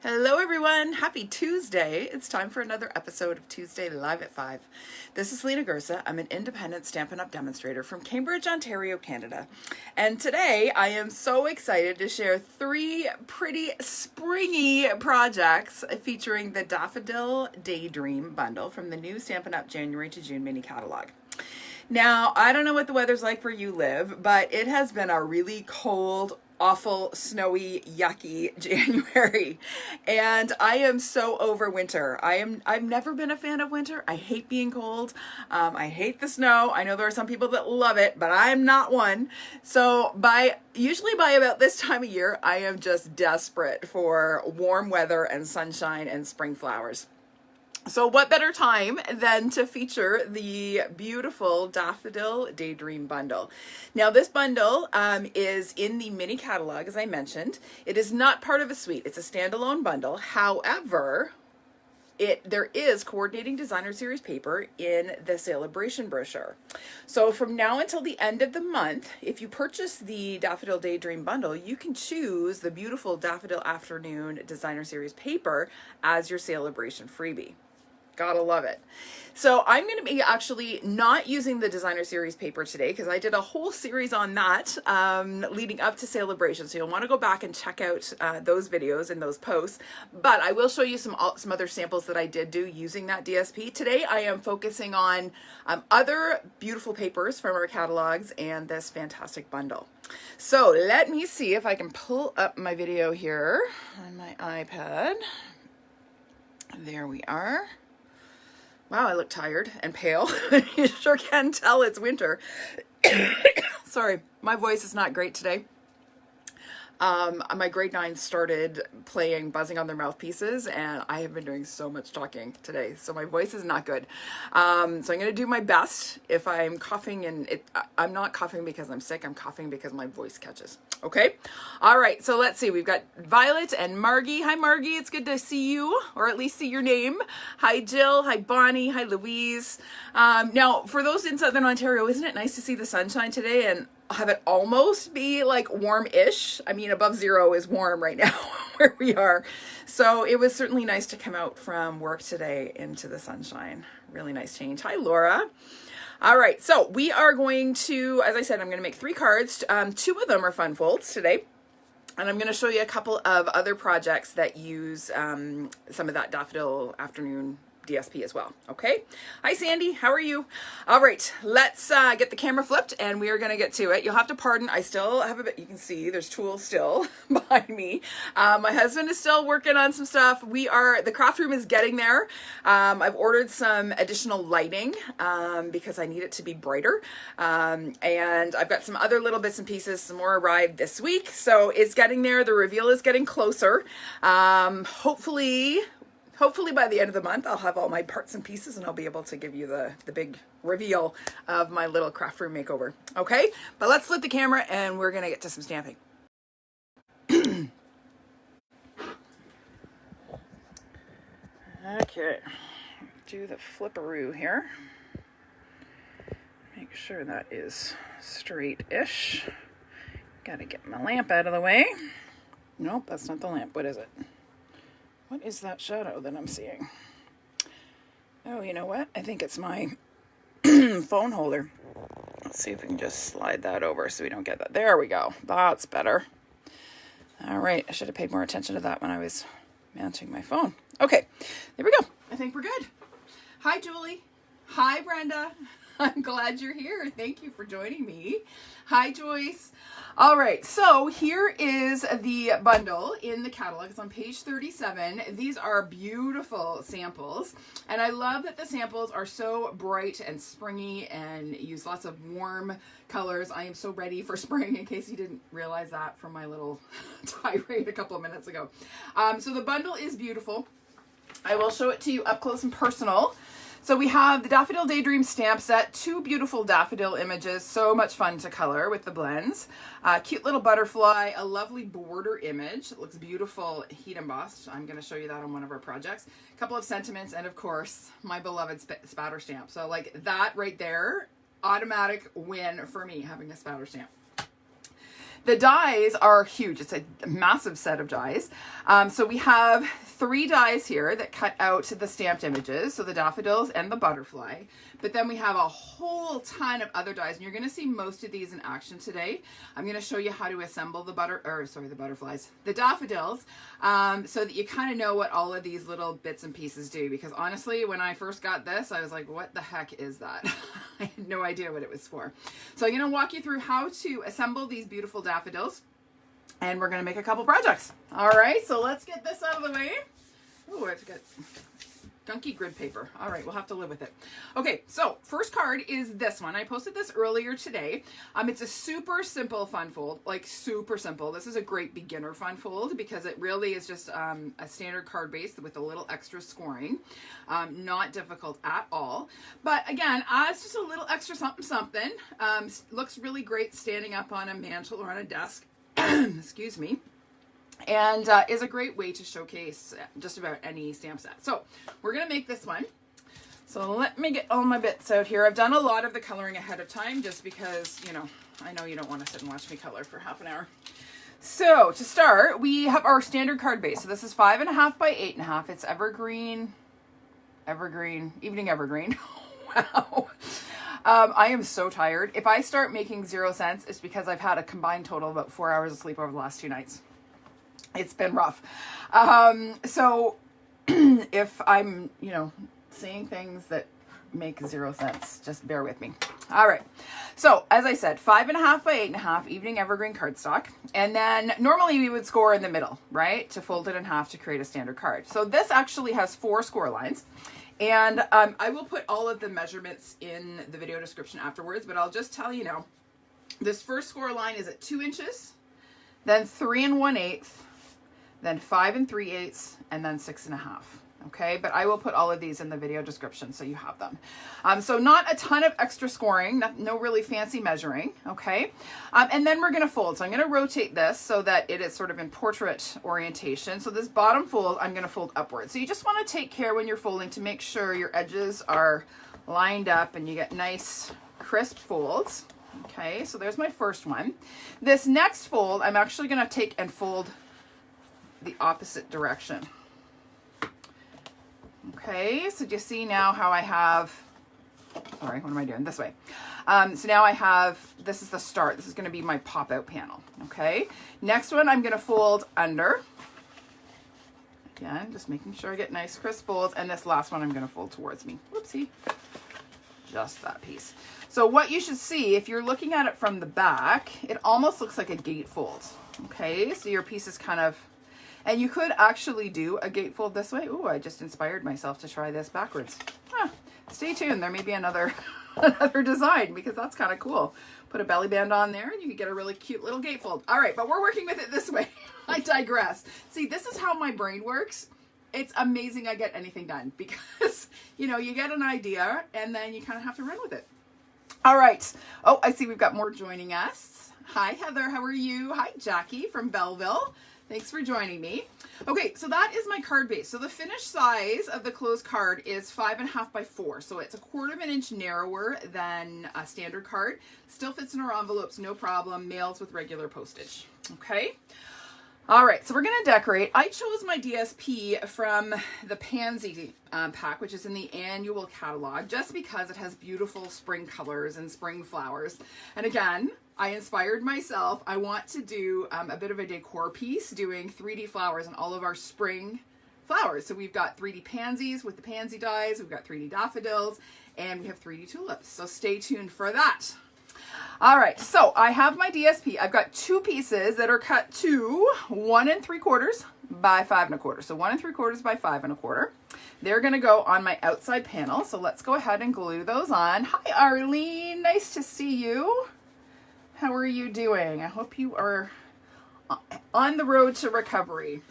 Hello everyone, happy Tuesday. It's time for another episode of Tuesday Live at 5. This is Lena Gersa. I'm an independent Stampin' Up! Demonstrator from Cambridge, Ontario, Canada. And today I am so excited to share 3 pretty springy projects featuring the Daffodil Daydream bundle from the new Stampin' Up! January to June mini catalog. Now, I don't know what the weather's like where you live, but it has been a really cold, awful, snowy, yucky January, and I am so over winter. I've never been a fan of winter. I hate being cold. I hate the snow. I know there are some people that love it, but I'm not one. So usually by about this time of year, I am just desperate for warm weather and sunshine and spring flowers. So what better time than to feature the beautiful Daffodil Daydream bundle. Now this bundle is in the mini catalog, as I mentioned. It is not part of a suite. It's a standalone bundle. However, there is coordinating designer series paper in the celebration brochure. So from now until the end of the month, if you purchase the Daffodil Daydream bundle, you can choose the beautiful Daffodil Afternoon designer series paper as your celebration freebie. Gotta love it. So I'm going to be actually not using the designer series paper today because I did a whole series on that leading up to celebration. So you'll want to go back and check out those videos and those posts. But I will show you some other samples that I did do using that DSP. Today I am focusing on other beautiful papers from our catalogs and this fantastic bundle. So let me see if I can pull up my video here on my iPad. There we are. Wow, I look tired and pale. You sure can tell it's winter. Sorry, my voice is not great today. My grade 9 started buzzing on their mouthpieces, and I have been doing so much talking today, so my voice is not good. So I'm going to do my best. If I'm coughing, I'm not coughing because I'm sick, I'm coughing because my voice catches. Okay? All right, so let's see. We've got Violet and Margie. Hi, Margie. It's good to see you, or at least see your name. Hi, Jill. Hi, Bonnie. Hi, Louise. Now, for those in Southern Ontario, isn't it nice to see the sunshine today and have it almost be like warm-ish? I mean, above 0 is warm right now where we are. So it was certainly nice to come out from work today into the sunshine. Really nice change. Hi, Laura. All right, so we are going to, as I said, I'm going to make 3 cards. 2 of them are fun folds today. And I'm going to show you a couple of other projects that use some of that Daffodil Afternoon DSP as well. Okay. Hi, Sandy. How are you? All right. Let's get the camera flipped and we are going to get to it. You'll have to pardon. I still have a bit, you can see there's tools still behind me. My husband is still working on some stuff. The craft room is getting there. I've ordered some additional lighting because I need it to be brighter. And I've got some other little bits and pieces. Some more arrived this week. So it's getting there. The reveal is getting closer. Hopefully by the end of the month, I'll have all my parts and pieces and I'll be able to give you the big reveal of my little craft room makeover. Okay, but let's flip the camera and we're going to get to some stamping. Okay, do the flipperoo here. Make sure that is straight-ish. Got to get my lamp out of the way. Nope, that's not the lamp. What is it? What is that shadow that I'm seeing? Oh, you know what? I think it's my phone holder. Let's see if we can just slide that over so we don't get that. There we go. That's better. All right. I should have paid more attention to that when I was mounting my phone. Okay. There we go. I think we're good. Hi, Julie. Hi, Brenda. I'm glad you're here. Thank you for joining me. Hi, Joyce. All right, so here is the bundle in the catalog. It's on page 37. These are beautiful samples, and I love that the samples are so bright and springy and use lots of warm colors. I am so ready for spring, in case you didn't realize that from my little tirade a couple of minutes ago. So the bundle is beautiful. I will show it to you up close and personal. So we have the Daffodil Daydream stamp set, 2 beautiful daffodil images, so much fun to color with the blends. Cute little butterfly, a lovely border image. It looks beautiful heat embossed. I'm going to show you that on one of our projects. A couple of sentiments, and of course, my beloved spatter stamp. So like that right there, automatic win for me, having a spatter stamp. The dies are huge. It's a massive set of dies. So we have 3 dies here that cut out the stamped images, so the daffodils and the butterfly. But then we have a whole ton of other dies, and you're going to see most of these in action today. I'm going to show you how to assemble the butterflies, the daffodils, so that you kind of know what all of these little bits and pieces do. Because honestly, when I first got this, I was like, what the heck is that? I had no idea what it was for. So I'm going to walk you through how to assemble these beautiful daffodils, and we're going to make a couple projects. All right, so let's get this out of the way. Oh, I've got gunky grid paper. All right, we'll have to live with it. Okay, so first card is this one. I posted this earlier today. It's a super simple fun fold, like super simple. This is a great beginner fun fold because it really is just a standard card base with a little extra scoring. Not difficult at all. But again, it's just a little extra something. Looks really great standing up on a mantle or on a desk. Excuse me. And is a great way to showcase just about any stamp set. So we're going to make this one. So let me get all my bits out here. I've done a lot of the coloring ahead of time just because, you know you don't want to sit and watch me color for half an hour. So to start, we have our standard card base. So this is 5.5 by 8.5. It's Evergreen, Evening Evergreen. Wow. I am so tired. If I start making 0 cents, it's because I've had a combined total of about 4 hours of sleep over the last 2 nights. It's been rough. So if I'm, saying things that make 0 cents, just bear with me. All right. So as I said, 5.5 by 8.5 Evening Evergreen cardstock. And then normally we would score in the middle, right? To fold it in half to create a standard card. So this actually has 4 score lines. And I will put all of the measurements in the video description afterwards, but I'll just tell you now, this first score line is at 2 inches, then 3 1/8, then 5 3/8, and then 6 1/2. Okay, but I will put all of these in the video description so you have them. So not a ton of extra scoring, no really fancy measuring, okay? And then we're gonna fold. So I'm gonna rotate this so that it is sort of in portrait orientation. So this bottom fold, I'm gonna fold upwards. So you just wanna take care when you're folding to make sure your edges are lined up and you get nice crisp folds. Okay, so there's my first one. This next fold, I'm actually gonna take and fold the opposite direction. Okay, so do you see now how I have, sorry, what am I doing? This way. So now I have, this is the start. This is going to be my pop-out panel, okay? Next one, I'm going to fold under. Again, just making sure I get nice crisp folds. And this last one, I'm going to fold towards me. Whoopsie. Just that piece. So what you should see, if you're looking at it from the back, it almost looks like a gatefold, okay? So your piece is kind of, and you could actually do a gatefold this way. Ooh, I just inspired myself to try this backwards. Stay tuned. There may be another design because that's kind of cool. Put a belly band on there and you can get a really cute little gatefold. All right, but we're working with it this way. I digress. See, this is how my brain works. It's amazing I get anything done because, you get an idea and then you kind of have to run with it. All right. Oh, I see we've got more joining us. Hi, Heather. How are you? Hi, Jackie from Belleville. Thanks for joining me. Okay, so that is my card base. So the finished size of the closed card is 5.5 by 4. So it's 1/4 inch narrower than a standard card. Still fits in our envelopes, no problem. Mails with regular postage. Okay. All right, so we're going to decorate. I chose my DSP from the Pansy pack, which is in the annual catalog, just because it has beautiful spring colors and spring flowers. And again, I inspired myself. I want to do a bit of a decor piece doing 3D flowers and all of our spring flowers. So we've got 3D pansies with the pansy dies, we've got 3D daffodils, and we have 3D tulips. So stay tuned for that. All right, so I have my DSP. I've got 2 pieces that are cut to 1 3/4 by 5 1/4. So 1 3/4 by 5 1/4. They're gonna go on my outside panel. So let's go ahead and glue those on. Hi, Arlene, nice to see you. How are you doing? I hope you are on the road to recovery.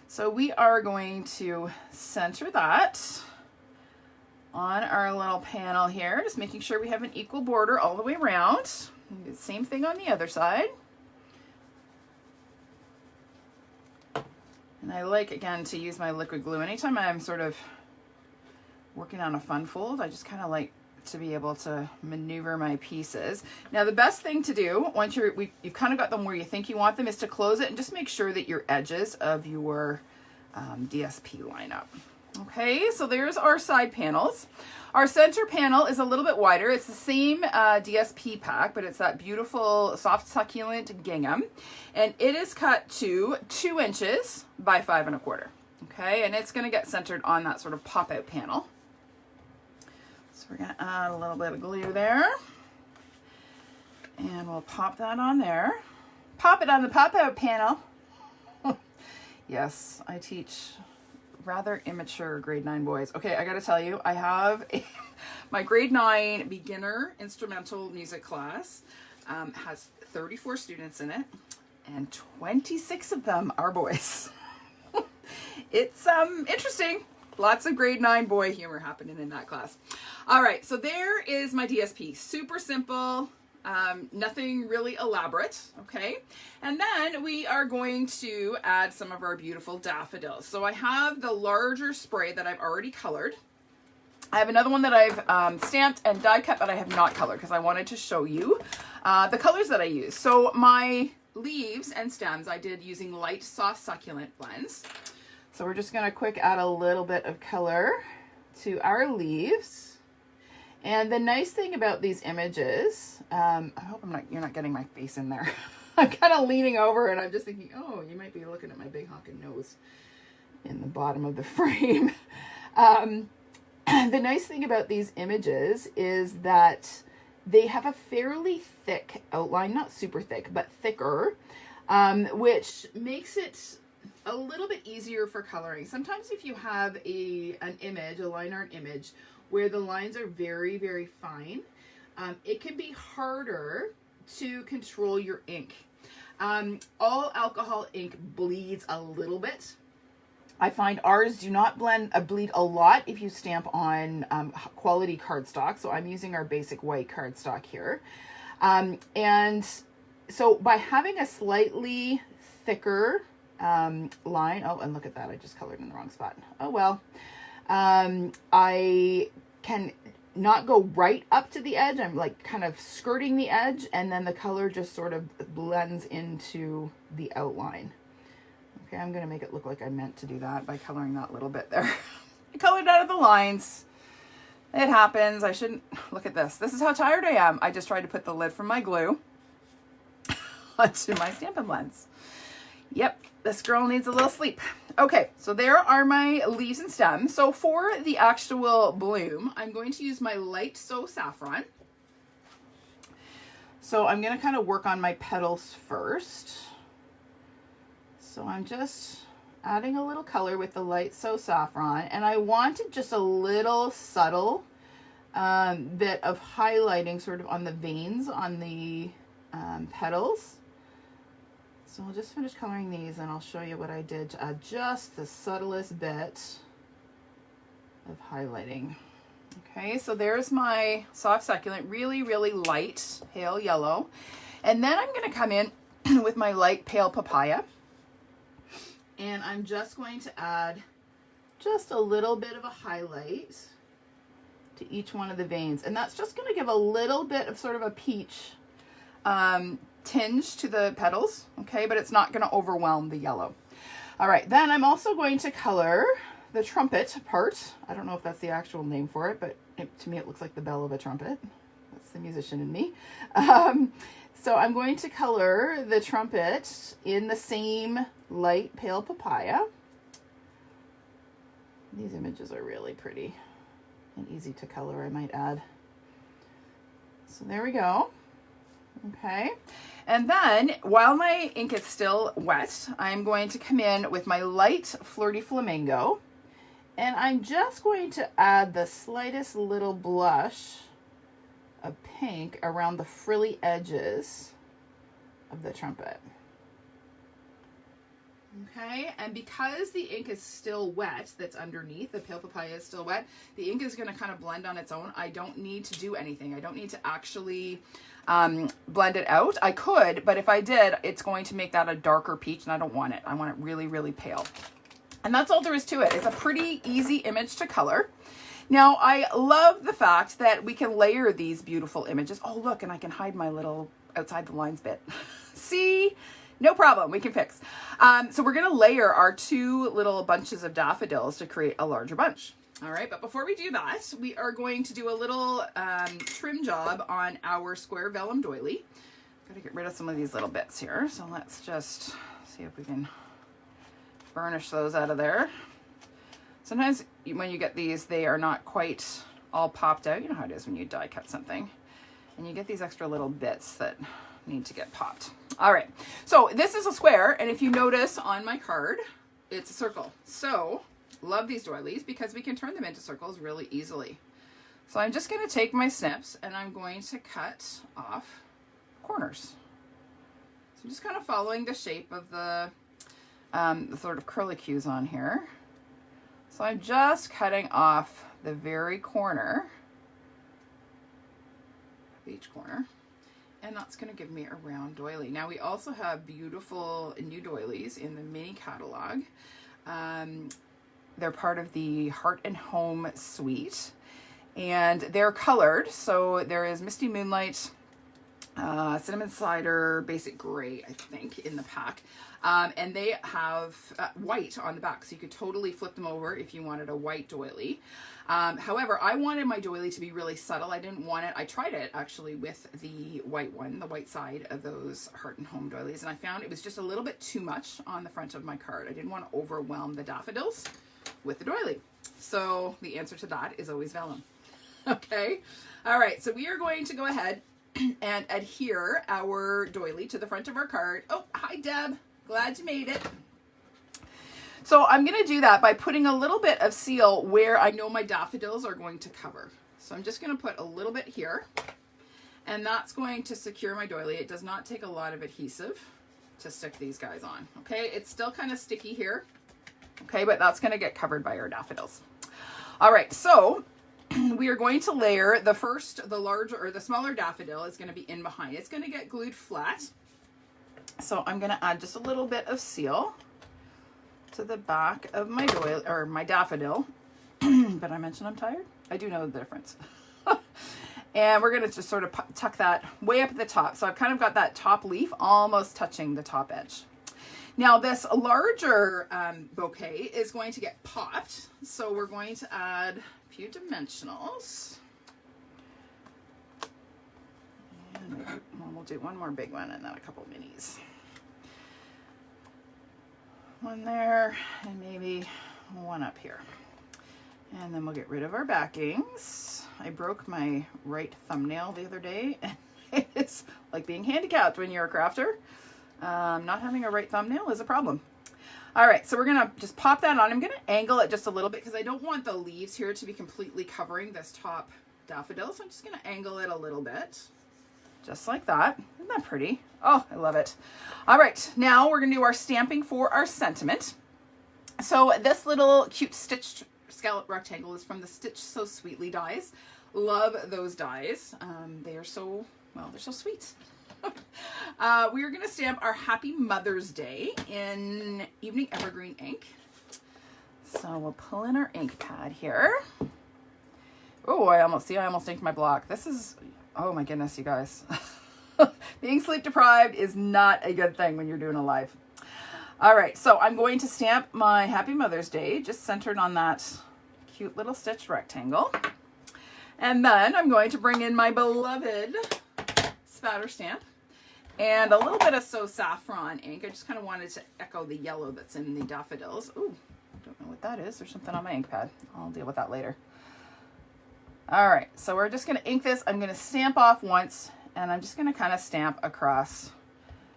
So we are going to center that on our little panel here, just making sure we have an equal border all the way around. Same thing on the other side. And I like, again, to use my liquid glue. Anytime I'm sort of working on a fun fold, I just kind of like to be able to maneuver my pieces. Now the best thing to do once you've kind of got them where you think you want them is to close it and just make sure that your edges of your DSP line up. Okay, so there's our side panels. Our center panel is a little bit wider. It's the same DSP pack, but it's that beautiful soft succulent gingham. And it is cut to 2 inches by 5 1/4. Okay, and it's gonna get centered on that sort of pop-out panel. So we're gonna add a little bit of glue there. And we'll pop that on there. Pop it on the pop-out panel. Yes, I teach rather immature grade 9 boys. Okay, I gotta tell you, I have my grade 9 beginner instrumental music class has 34 students in it, and 26 of them are boys. It's interesting. Lots of grade 9 boy humor happening in that class. All right, so there is my DSP. Super simple. Nothing really elaborate, okay? And then we are going to add some of our beautiful daffodils. So I have the larger spray that I've already colored. I have another one that I've stamped and die cut, but I have not colored because I wanted to show you the colors that I use. So my leaves and stems I did using light soft succulent blends. So we're just gonna quick add a little bit of color to our leaves. And the nice thing about these images, I hope you're not getting my face in there. I'm kind of leaning over and I'm just thinking, oh, you might be looking at my big honking nose in the bottom of the frame. The nice thing about these images is that they have a fairly thick outline, not super thick, but thicker, which makes it a little bit easier for coloring. Sometimes if you have an image, a line art image, where the lines are very, very fine, it can be harder to control your ink. All alcohol ink bleeds a little bit. I find ours do not bleed a lot if you stamp on quality cardstock. So I'm using our basic white cardstock here. And so by having a slightly thicker line, oh, and look at that, I just colored in the wrong spot. Oh well. I can not go right up to the edge. I'm like kind of skirting the edge, and then the color just sort of blends into the outline. Okay, I'm going to make it look like I meant to do that by coloring that little bit there. I colored out of the lines. It happens. I shouldn't. Look at this. This is how tired I am. I just tried to put the lid from my glue onto my Stampin' blends. Yep, this girl needs a little sleep. Okay, so there are my leaves and stems. So for the actual bloom, I'm going to use my light So Saffron. So I'm going to kind of work on my petals first. So I'm just adding a little color with the light So Saffron, and I wanted just a little subtle bit of highlighting sort of on the veins on the petals. So I'll just finish coloring these and I'll show you what I did to add just the subtlest bit of highlighting. Okay, so there's my soft succulent, really, really light pale yellow. And then I'm going to come in with my light pale papaya. And I'm just going to add just a little bit of a highlight to each one of the veins. And that's just going to give a little bit of sort of a peach tinge to the petals, okay, but it's not going to overwhelm the yellow. All right, then I'm also going to color the trumpet part. I don't know if that's the actual name for it, but to me it looks like the bell of a trumpet. That's the musician in me. So I'm going to color the trumpet in the same light pale papaya. These images are really pretty and easy to color, I might add. So there we go. Okay, and then while my ink is still wet, I'm going to come in with my light Flirty Flamingo, and I'm just going to add the slightest little blush of pink around the frilly edges of the trumpet. Okay, and because the ink is still wet, that's underneath, the pale papaya is still wet, the ink is going to kind of blend on its own. I don't need to do anything. I don't need to actually blend it out. I could, but if I did, it's going to make that a darker peach, and I don't want it. I want it really, really pale. And that's all there is to it. It's a pretty easy image to color. Now, I love the fact that we can layer these beautiful images. Oh, look, and I can hide my little outside the lines bit. See? No problem, we can fix. So we're gonna layer our 2 little bunches of daffodils to create a larger bunch. All right, but before we do that, we are going to do a little trim job on our square vellum doily. Gotta get rid of some of these little bits here. So let's just see if we can burnish those out of there. Sometimes when you get these, they are not quite all popped out. You know how it is when you die cut something. And you get these extra little bits that need to get popped. All right, so this is a square, and if you notice on my card, it's a circle. So, love these doilies because we can turn them into circles really easily. So I'm just gonna take my snips and I'm going to cut off corners. So I'm just kind of following the shape of the sort of curlicues on here. So I'm just cutting off the very corner of each corner, and that's going to give me a round doily. Now we also have beautiful new doilies in the mini catalog. They're part of the Heart and Home suite, and they're colored. So there is Misty Moonlight, Cinnamon Cider, Basic Gray, I think, in the pack. And they have white on the back, so you could totally flip them over if you wanted a white doily. However, I wanted my doily to be really subtle. I didn't want it, I tried it actually with the white one, the white side of those Heart and Home doilies, and I found it was just a little bit too much on the front of my card. I didn't want to overwhelm the daffodils with the doily. So the answer to that is always vellum. Okay, all right, so we are going to go ahead and adhere our doily to the front of our card. Oh, hi Deb. Glad you made it. So I'm going to do that by putting a little bit of seal where I know my daffodils are going to cover. So I'm just going to put a little bit here, and that's going to secure my doily. It does not take a lot of adhesive to stick these guys on. Okay, it's still kind of sticky here. Okay, but that's going to get covered by our daffodils. All right, so we are going to layer the larger or the smaller daffodil is going to be in behind. It's going to get glued flat. So I'm going to add just a little bit of seal to the back of my doily, or my daffodil. But I mentioned I'm tired. I do know the difference. And we're going to just sort of tuck that way up at the top. So I've kind of got that top leaf almost touching the top edge. Now this larger bouquet is going to get popped. So we're going to add a few dimensionals. And we'll do one more big one and then a couple minis. One there and maybe one up here. And then we'll get rid of our backings. I broke my right thumbnail the other day, and it's like being handicapped when you're a crafter. Not having a right thumbnail is a problem. All right, so we're gonna just pop that on. I'm gonna angle it just a little bit because I don't want the leaves here to be completely covering this top daffodil. So I'm just gonna angle it a little bit. Just like that. Isn't that pretty? Oh, I love it. All right, now we're gonna do our stamping for our sentiment. So this little cute stitched scallop rectangle is from the Stitch So Sweetly dies. Love those dies. They are so, well, they're so sweet. We are gonna stamp our Happy Mother's Day in Evening Evergreen ink. So we'll pull in our ink pad here. Oh, I almost inked my block. This is, oh my goodness, you guys. Being sleep deprived is not a good thing when you're doing a live. All right, so I'm going to stamp my Happy Mother's Day, just centered on that cute little stitched rectangle. And then I'm going to bring in my beloved spatter stamp and a little bit of So Saffron ink. I just kind of wanted to echo the yellow that's in the daffodils. Ooh, don't know what that is. There's something on my ink pad. I'll deal with that later. All right, so we're just going to ink this. I'm going to stamp off once, and I'm just going to kind of stamp across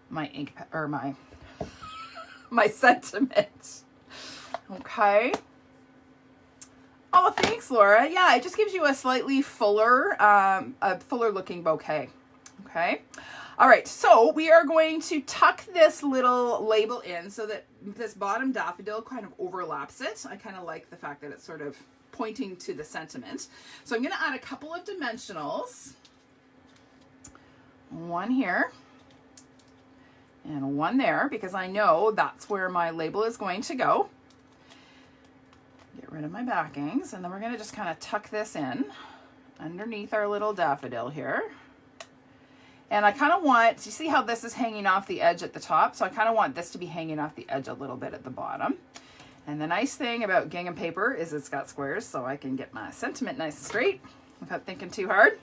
my ink or my sentiment. Okay. Oh, thanks, Laura. Yeah, it just gives you a slightly fuller looking bouquet. Okay. All right, so we are going to tuck this little label in so that this bottom daffodil kind of overlaps it. I kind of like the fact that it's sort of pointing to the sentiment. So I'm going to add a couple of dimensionals. One here and one there, because I know that's where my label is going to go. Get rid of my backings, and then we're gonna just kind of tuck this in underneath our little daffodil here. And I kind of want, you see how this is hanging off the edge at the top? So I kind of want this to be hanging off the edge a little bit at the bottom. And the nice thing about gingham paper is it's got squares, so I can get my sentiment nice and straight without thinking too hard.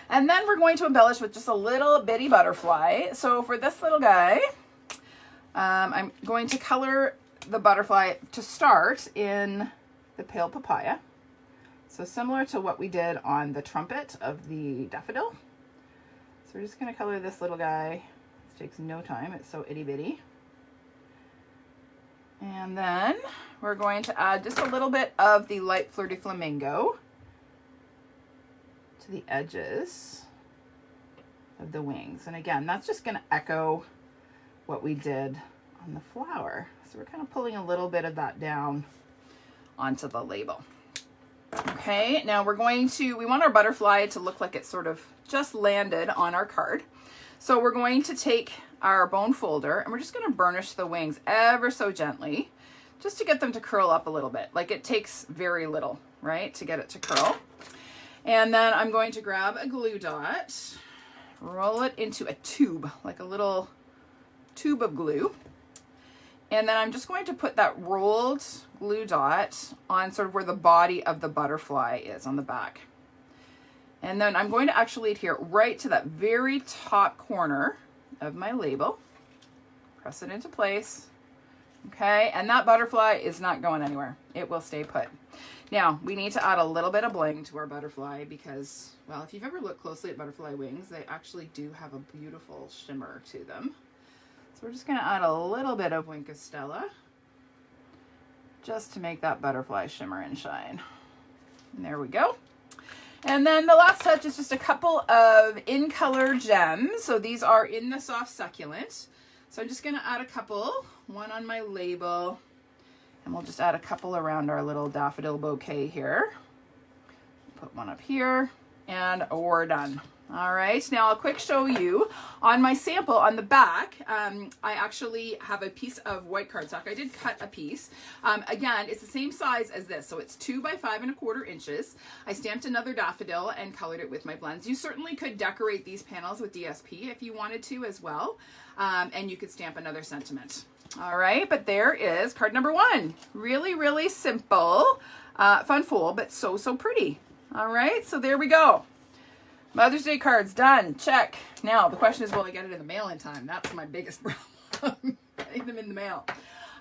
And then we're going to embellish with just a little bitty butterfly. So for this little guy, I'm going to color the butterfly to start in the pale papaya. So similar to what we did on the trumpet of the daffodil. So we're just going to color this little guy. This takes no time. It's so itty bitty. And then we're going to add just a little bit of the light flirty flamingo to the edges of the wings. And again, that's just going to echo what we did on the flower. So we're kind of pulling a little bit of that down onto the label. Okay, now we want our butterfly to look like it sort of just landed on our card. So we're going to take our bone folder and we're just going to burnish the wings ever so gently, just to get them to curl up a little bit. Like it takes very little, right, to get it to curl. And then I'm going to grab a glue dot, roll it into a tube, like a little tube of glue. And then I'm just going to put that rolled glue dot on sort of where the body of the butterfly is on the back. And then I'm going to actually adhere right to that very top corner of my label. Press it into place. Okay, and that butterfly is not going anywhere. It will stay put. Now, we need to add a little bit of bling to our butterfly because, well, if you've ever looked closely at butterfly wings, they actually do have a beautiful shimmer to them. So we're just going to add a little bit of Wink of Stella just to make that butterfly shimmer and shine. And there we go. And then the last touch is just a couple of in-color gems. So these are in the soft succulent. So I'm just going to add a couple, one on my label, and we'll just add a couple around our little daffodil bouquet here. Put one up here, and we're done. All right, now a quick show you on my sample on the back. I actually have a piece of white cardstock. I did cut a piece. Again, it's the same size as this, so it's 2 by 5¼ inches. I stamped another daffodil and colored it with my blends. You certainly could decorate these panels with DSP if you wanted to as well, and you could stamp another sentiment. All right, but there is card number 1. Really, really simple, fun fold, but so pretty. All right, so there we go. Mother's Day cards done. Check. Now the question is, will I get it in the mail in time? That's my biggest problem. Getting them in the mail.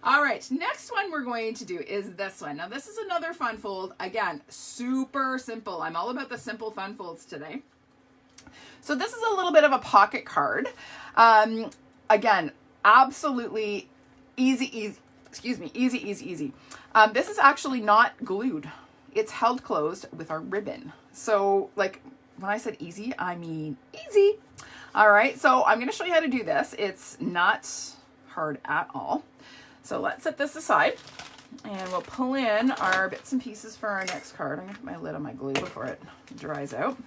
All right, next one we're going to do is this one. Now this is another fun fold. Again, super simple. I'm all about the simple fun folds today. So this is a little bit of a pocket card. Again, absolutely easy. This is actually not glued. It's held closed with our ribbon. So like, when I said easy, I mean easy. All right, so I'm going to show you how to do this. It's not hard at all. So let's set this aside and we'll pull in our bits and pieces for our next card. I'm going to put my lid on my glue before it dries out.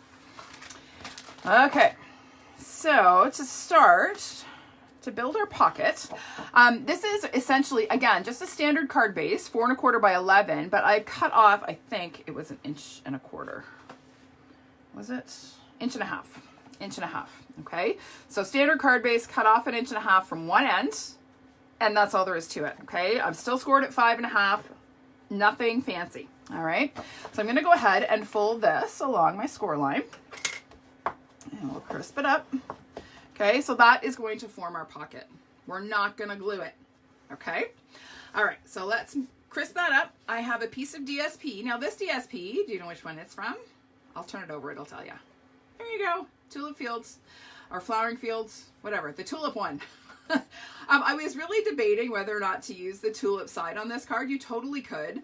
Okay, so to start, to build our pocket, this is essentially, again, just a standard card base, 4¼ by 11, but I cut off, I think it was 1¼ inches. Was it? 1½ inches. Okay, so standard card base, cut off 1½ inches from one end, and that's all there is to it. Okay, I'm still scored at 5½, nothing fancy. All right, so I'm going to go ahead and fold this along my score line, and we'll crisp it up. Okay, so that is going to form our pocket. We're not going to glue it. Okay, all right, so let's crisp that up. I have a piece of DSP. Now this DSP, do you know which one it's from? I'll turn it over, it'll tell you. There you go, Tulip Fields, or Flowering Fields, whatever, the tulip one. I was really debating whether or not to use the tulip side on this card. You totally could,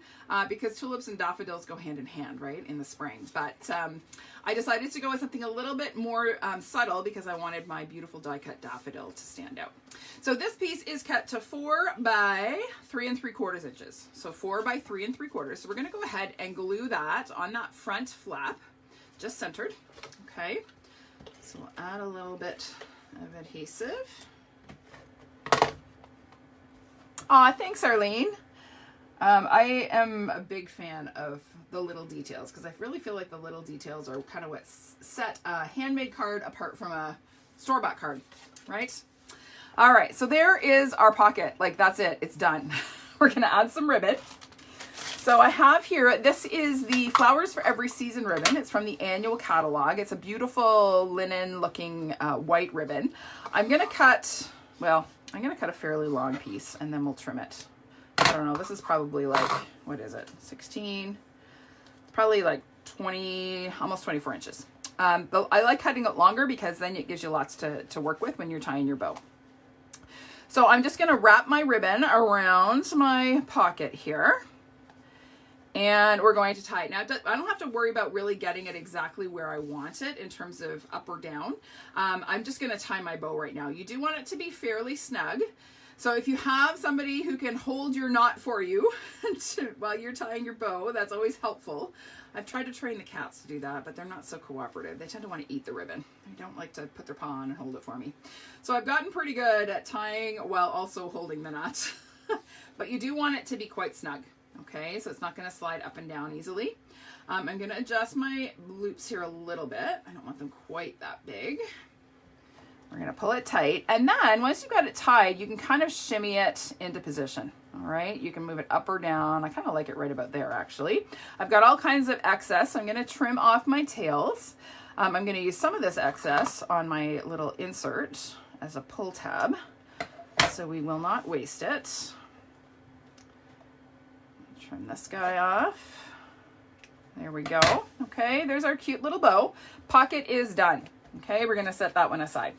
because tulips and daffodils go hand in hand, right, in the spring. But I decided to go with something a little bit more subtle because I wanted my beautiful die-cut daffodil to stand out. So this piece is cut to 4 by 3¾ inches. So 4 by 3¾ So we're going to go ahead and glue that on that front flap, just centered. Okay, so we'll add a little bit of adhesive. Aw, thanks, Arlene. I am a big fan of the little details because I really feel like the little details are kind of what set a handmade card apart from a store-bought card, right? All right, so there is our pocket. Like, that's it. It's done. We're going to add some ribbon. So I have here, this is the Flowers for Every Season ribbon. It's from the annual catalog. It's a beautiful linen-looking white ribbon. I'm going to cut a fairly long piece, and then we'll trim it. I don't know, this is probably like, what is it, 16, probably like 20, almost 24 inches. But I like cutting it longer because then it gives you lots to work with when you're tying your bow. So I'm just gonna wrap my ribbon around my pocket here. And we're going to tie it. Now, I don't have to worry about really getting it exactly where I want it in terms of up or down. I'm just gonna tie my bow right now. You do want it to be fairly snug. So if you have somebody who can hold your knot for you while you're tying your bow, that's always helpful. I've tried to train the cats to do that, but they're not so cooperative. They tend to want to eat the ribbon. They don't like to put their paw on and hold it for me. So I've gotten pretty good at tying while also holding the knot. But you do want it to be quite snug, okay? So it's not going to slide up and down easily. I'm going to adjust my loops here a little bit. I don't want them quite that big. We're going to pull it tight. And then once you've got it tied, you can kind of shimmy it into position. All right. You can move it up or down. I kind of like it right about there, actually. I've got all kinds of excess. So I'm going to trim off my tails. I'm going to use some of this excess on my little insert as a pull tab. So we will not waste it. Trim this guy off. There we go. Okay. There's our cute little bow. Pocket is done. Okay. We're going to set that one aside.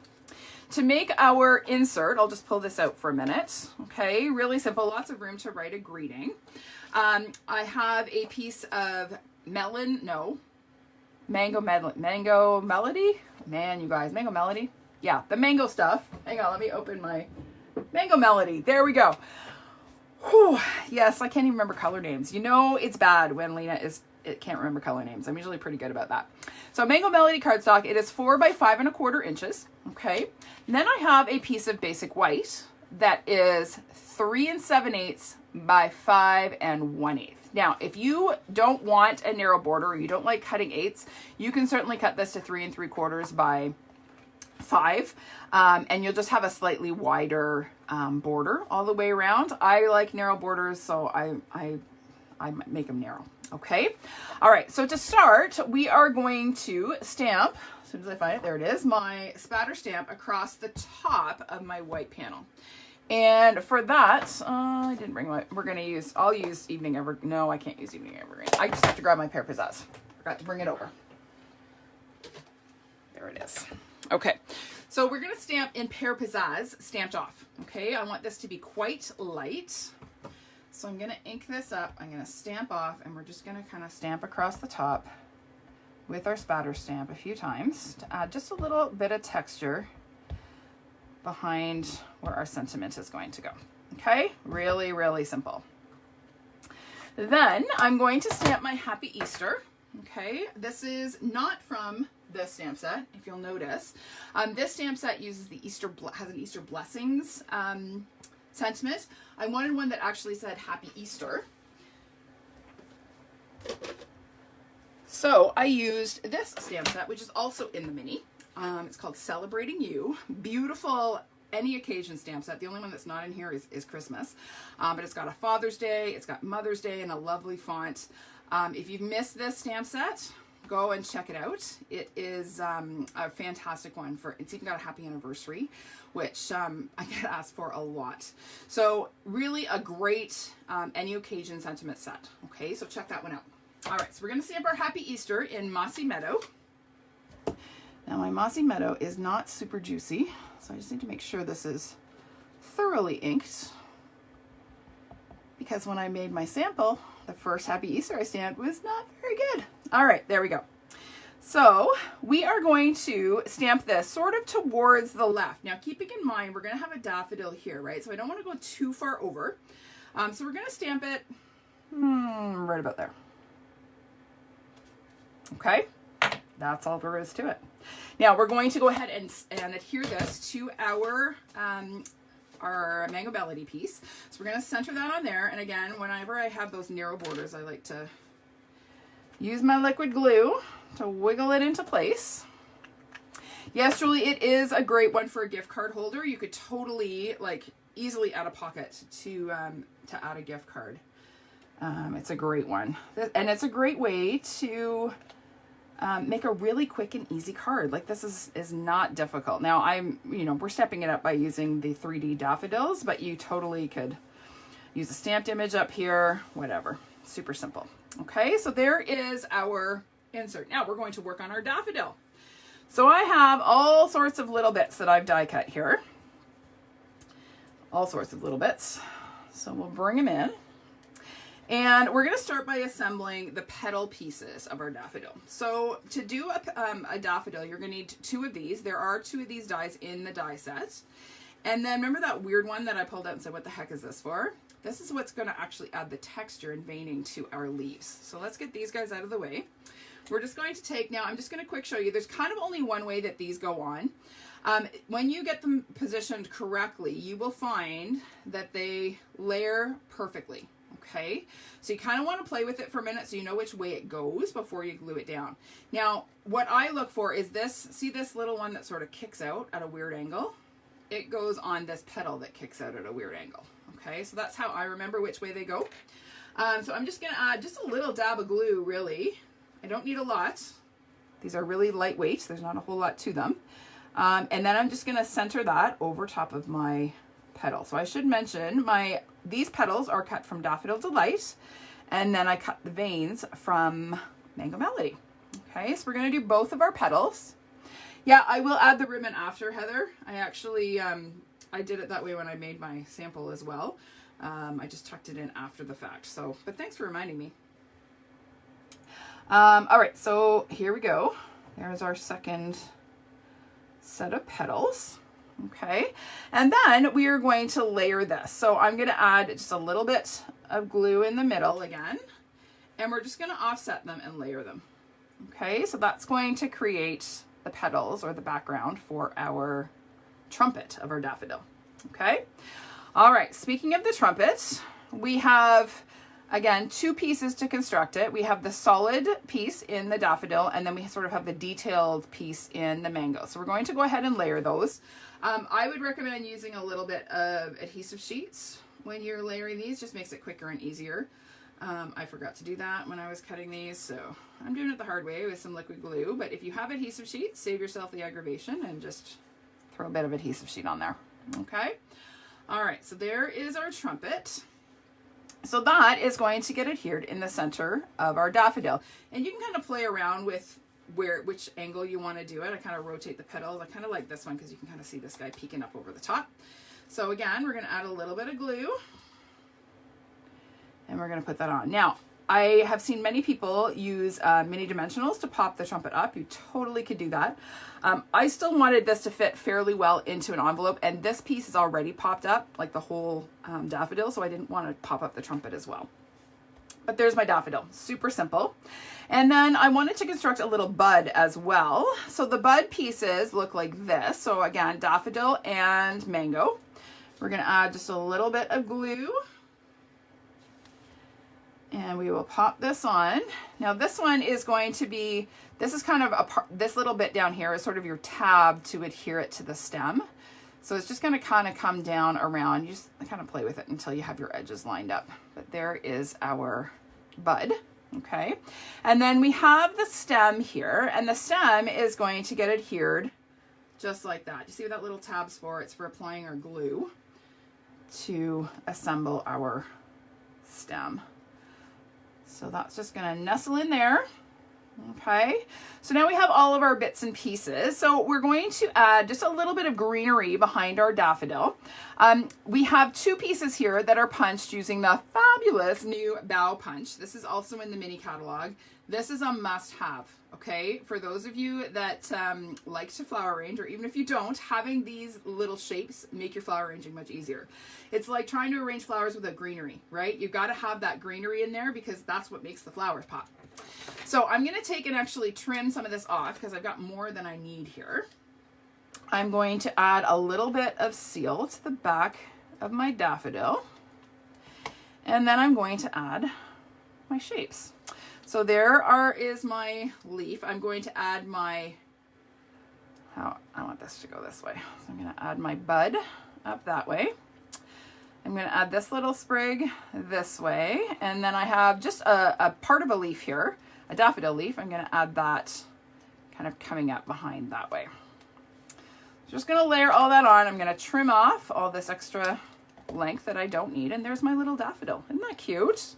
To make our insert, I'll just pull this out for a minute. Okay, really simple, lots of room to write a greeting. I have a piece of mango melody. Man, you guys, mango melody. Yeah, the mango stuff. Hang on, let me open my mango melody. There we go. Whew. Yes, I can't even remember color names. You know it's bad when Lena can't remember color names. I'm usually pretty good about that. So Mango Melody cardstock, it is 4 by 5 1/4 inches. Okay. And then I have a piece of basic white that is 3 7/8 by 5 1/8. Now, if you don't want a narrow border or you don't like cutting 8s, you can certainly cut this to 3 3/4 by 5, and you'll just have a slightly wider border all the way around. I like narrow borders, so I make them narrow. Okay. All right. So to start, we are going to stamp, as soon as I find it, there it is, my spatter stamp across the top of my white panel. And for that, I didn't bring my, I'll use Evening Evergreen. No, I can't use Evening Evergreen. I just have to grab my Pear Pizzazz. Forgot to bring it over. There it is. Okay. So we're going to stamp in Pear Pizzazz stamped off. Okay. I want this to be quite light. So I'm going to ink this up, I'm going to stamp off, and we're just going to kind of stamp across the top with our spatter stamp a few times to add just a little bit of texture behind where our sentiment is going to go. Okay, really, really simple. Then I'm going to stamp my Happy Easter. Okay, this is not from this stamp set, if you'll notice. This stamp set uses the has an Easter blessings sentiment. I wanted one that actually said Happy Easter. So I used this stamp set, which is also in the mini. It's called Celebrating You. Beautiful any occasion stamp set. The only one that's not in here is Christmas. But it's got a Father's Day, it's got Mother's Day in a lovely font. If you've missed this stamp set, go and check it out. It is a fantastic one. It's even got a happy anniversary, which I get asked for a lot. So really a great any occasion sentiment set. Okay, so check that one out. All right, so we're going to stamp our Happy Easter in Mossy Meadow. Now my Mossy Meadow is not super juicy, so I just need to make sure this is thoroughly inked, because when I made my sample, the first Happy Easter I stamped was not very good. All right, there we go. So we are going to stamp this sort of towards the left. Now, keeping in mind, we're going to have a daffodil here, right? So I don't want to go too far over. So we're going to stamp it right about there. Okay, that's all there is to it. Now we're going to go ahead and adhere this to our our Mango Melody piece. So we're going to center that on there. And again, whenever I have those narrow borders, I like to use my liquid glue to wiggle it into place. Yes, Julie, it is a great one for a gift card holder. You could totally, like, easily add a pocket to add a gift card. It's a great one. And it's a great way to make a really quick and easy card. Like, this is not difficult. Now, we're stepping it up by using the 3D daffodils, but you totally could use a stamped image up here, whatever. Super simple. Okay, so there is our insert. Now we're going to work on our daffodil. So I have all sorts of little bits that I've die cut here. All sorts of little bits. So we'll bring them in. And we're going to start by assembling the petal pieces of our daffodil. So to do a daffodil, you're going to need 2 of these. There are 2 of these dies in the die set. And then remember that weird one that I pulled out and said, what the heck is this for? This is what's going to actually add the texture and veining to our leaves. So let's get these guys out of the way. We're just going to take, now I'm just going to quick show you, there's kind of only one way that these go on. When you get them positioned correctly, you will find that they layer perfectly. Okay, so you kind of want to play with it for a minute so you know which way it goes before you glue it down. Now, what I look for is this, see this little one that sort of kicks out at a weird angle? It goes on this petal that kicks out at a weird angle. Okay, so that's how I remember which way they go. So I'm just going to add just a little dab of glue, really. I don't need a lot. These are really lightweight. There's not a whole lot to them. And then I'm just going to center that over top of my petal. So I should mention these petals are cut from Daffodil Delight, and then I cut the veins from Mango Melody. Okay, so we're going to do both of our petals. Yeah, I will add the ribbon after, Heather. I actually, I did it that way when I made my sample as well. I just tucked it in after the fact. So, but thanks for reminding me. All right, so here we go. There's our second set of petals. Okay, and then we are going to layer this. So I'm going to add just a little bit of glue in the middle again, and we're just going to offset them and layer them. Okay, so that's going to create the petals or the background for our trumpet of our daffodil. Okay, all right, speaking of the trumpet, we have, again, 2 pieces to construct it. We have the solid piece in the daffodil, and then we sort of have the detailed piece in the mango. So we're going to go ahead and layer those. I would recommend using a little bit of adhesive sheets when you're layering these. Just makes it quicker and easier. I forgot to do that when I was cutting these, so I'm doing it the hard way with some liquid glue. But if you have adhesive sheets, save yourself the aggravation and just throw a bit of adhesive sheet on there. Okay. All right, so there is our trumpet. So that is going to get adhered in the center of our daffodil. And you can kind of play around with which angle you want to do it. I kind of rotate the petals. I kind of like this one because you can kind of see this guy peeking up over the top. So again, we're going to add a little bit of glue. And we're going to put that on. Now, I have seen many people use mini dimensionals to pop the trumpet up. You totally could do that. I still wanted this to fit fairly well into an envelope, and this piece is already popped up, like the whole daffodil, so I didn't want to pop up the trumpet as well. But there's my daffodil, super simple. And then I wanted to construct a little bud as well. So the bud pieces look like this. So again, daffodil and mango. We're going to add just a little bit of glue. And we will pop this on. Now this one is going to be, this is kind of this little bit down here is sort of your tab to adhere it to the stem. So it's just going to kind of come down around. You just kind of play with it until you have your edges lined up. But there is our bud. Okay. And then we have the stem here, and the stem is going to get adhered just like that. You see what that little tab's for? It's for applying our glue to assemble our stem. So that's just going to nestle in there. Okay, so now we have all of our bits and pieces. So we're going to add just a little bit of greenery behind our daffodil. We have 2 pieces here that are punched using the fabulous new bow punch. This is also in the mini catalog. This is a must-have, okay? For those of you that like to flower arrange, or even if you don't, having these little shapes make your flower arranging much easier. It's like trying to arrange flowers without greenery, right? You've got to have that greenery in there because that's what makes the flowers pop. So I'm going to take and actually trim some of this off because I've got more than I need here. I'm going to add a little bit of seal to the back of my daffodil. And then I'm going to add my shapes. So is my leaf. I'm going to add I want this to go this way. So I'm going to add my bud up that way. I'm going to add this little sprig this way. And then I have just a part of a leaf here, a daffodil leaf. I'm going to add that kind of coming up behind that way. Just going to layer all that on. I'm going to trim off all this extra length that I don't need. And there's my little daffodil. Isn't that cute?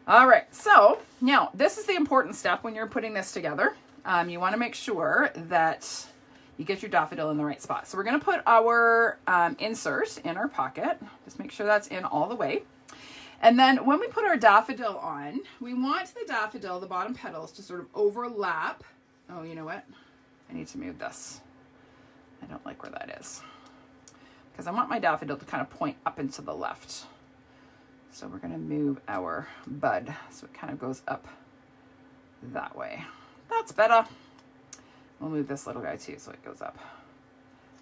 All right. So now this is the important step when you're putting this together. You want to make sure that you get your daffodil in the right spot. So we're going to put our insert in our pocket. Just make sure that's in all the way. And then when we put our daffodil on, we want the daffodil, the bottom petals, to sort of overlap. Oh, you know what? I need to move this. I don't like where that is, because I want my daffodil to kind of point up and to the left. So we're going to move our bud so it kind of goes up that way. That's better. We'll move this little guy too so it goes up.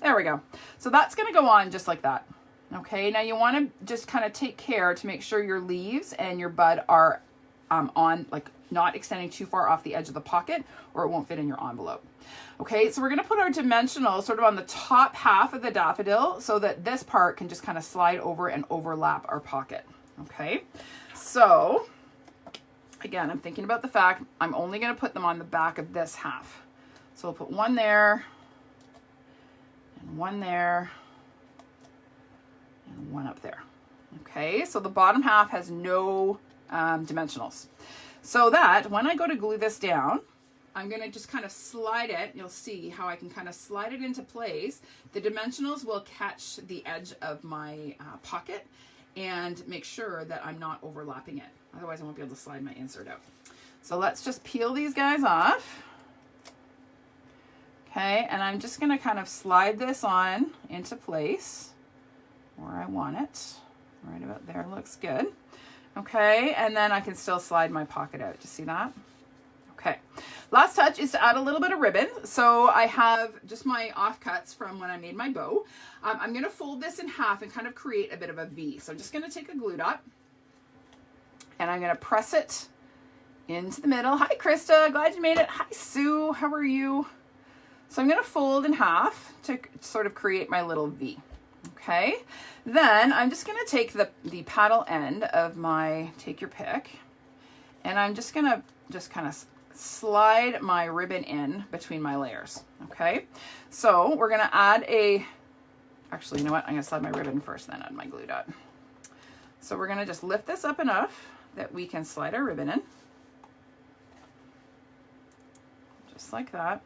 There we go. So that's going to go on just like that. Okay, now you want to just kind of take care to make sure your leaves and your bud are on, like, not extending too far off the edge of the pocket, or it won't fit in your envelope. Okay, so we're going to put our dimensional sort of on the top half of the daffodil so that this part can just kind of slide over and overlap our pocket. Okay, so again, I'm thinking about the fact I'm only going to put them on the back of this half. So we'll put one there, and one there, and one up there. Okay, so the bottom half has no dimensionals. So that when I go to glue this down, I'm going to just kind of slide it. You'll see how I can kind of slide it into place. The dimensionals will catch the edge of my pocket and make sure that I'm not overlapping it. Otherwise I won't be able to slide my insert out. So let's just peel these guys off. Okay, and I'm just going to kind of slide this on into place where I want it. Right about there looks good. Okay, and then I can still slide my pocket out. Do you see that? Okay, last touch is to add a little bit of ribbon. So I have just my offcuts from when I made my bow. I'm going to fold this in half and kind of create a bit of a V. So I'm just going to take a glue dot and I'm going to press it into the middle. Hi, Krista. Glad you made it. Hi, Sue. How are you? So I'm going to fold in half to sort of create my little V. Okay, then I'm just going to take the paddle end of my, take your pick, and I'm just going to kind of slide my ribbon in between my layers. Okay, so we're going to add actually, you know what? I'm going to slide my ribbon first, then add my glue dot. So we're going to just lift this up enough that we can slide our ribbon in. Just like that.